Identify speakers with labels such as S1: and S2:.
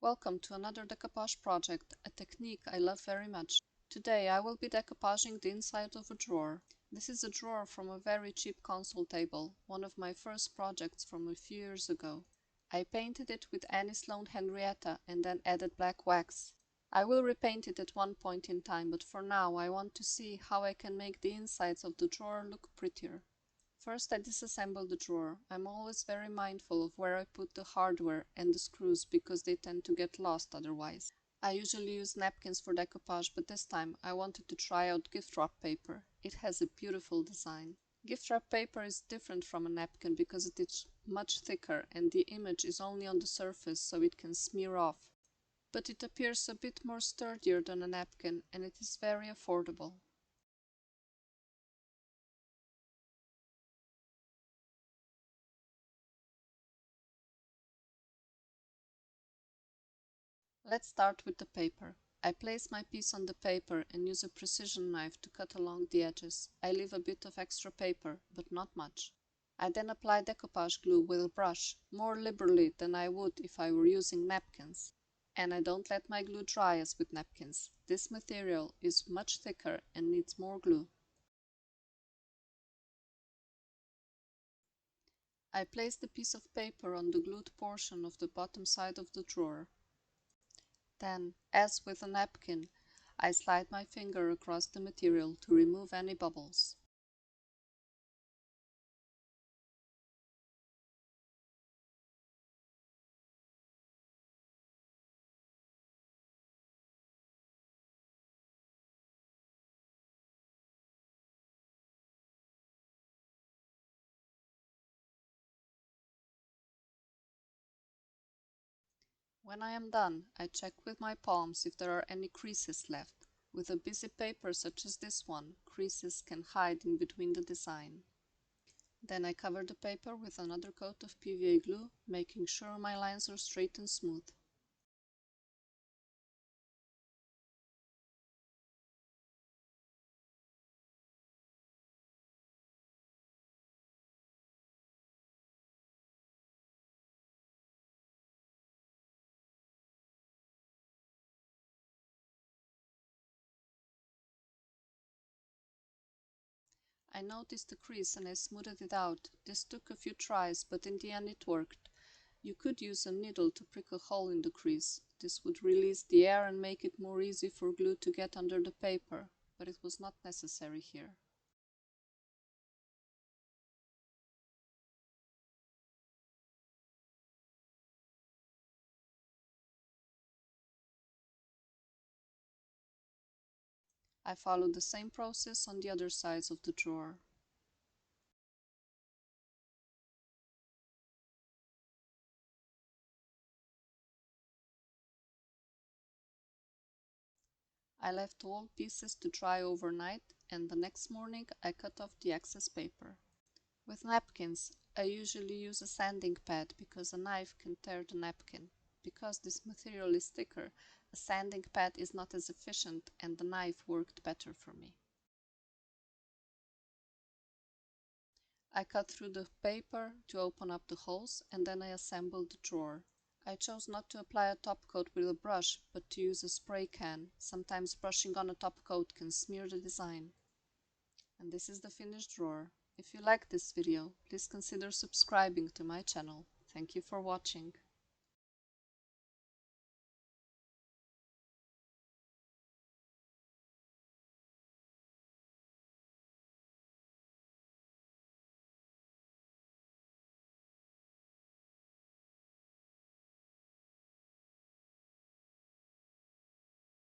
S1: Welcome to another decoupage project, a technique I love very much. Today I will be decoupaging the inside of a drawer. This is a drawer from a very cheap console table, one of my first projects from a few years ago. I painted it with Annie Sloan Henrietta and then added black wax. I will repaint it at one point in time, but for now I want to see how I can make the insides of the drawer look prettier. First I disassemble the drawer. I'm always very mindful of where I put the hardware and the screws because they tend to get lost otherwise. I usually use napkins for decoupage, but this time I wanted to try out gift wrap paper. It has a beautiful design. Gift wrap paper is different from a napkin because it is much thicker and the image is only on the surface so it can smear off. But it appears a bit more sturdier than a napkin and it is very affordable. Let's start with the paper. I place my piece on the paper and use a precision knife to cut along the edges. I leave a bit of extra paper, but not much. I then apply decoupage glue with a brush, more liberally than I would if I were using napkins. And I don't let my glue dry as with napkins. This material is much thicker and needs more glue. I place the piece of paper on the glued portion of the bottom side of the drawer. Then, as with a napkin, I slide my finger across the material to remove any bubbles. When I am done, I check with my palms if there are any creases left. With a busy paper such as this one, creases can hide in between the design. Then I cover the paper with another coat of PVA glue, making sure my lines are straight and smooth. I noticed the crease and I smoothed it out. This took a few tries, but in the end it worked. You could use a needle to prick a hole in the crease. This would release the air and make it more easy for glue to get under the paper, but it was not necessary here. I followed the same process on the other sides of the drawer. I left all pieces to dry overnight and the next morning I cut off the excess paper. With napkins, I usually use a sanding pad because a knife can tear the napkin. Because this material is thicker, a sanding pad is not as efficient and the knife worked better for me. I cut through the paper to open up the holes and then I assembled the drawer. I chose not to apply a top coat with a brush, but to use a spray can. Sometimes brushing on a top coat can smear the design. And this is the finished drawer. If you liked this video, please consider subscribing to my channel. Thank you for watching.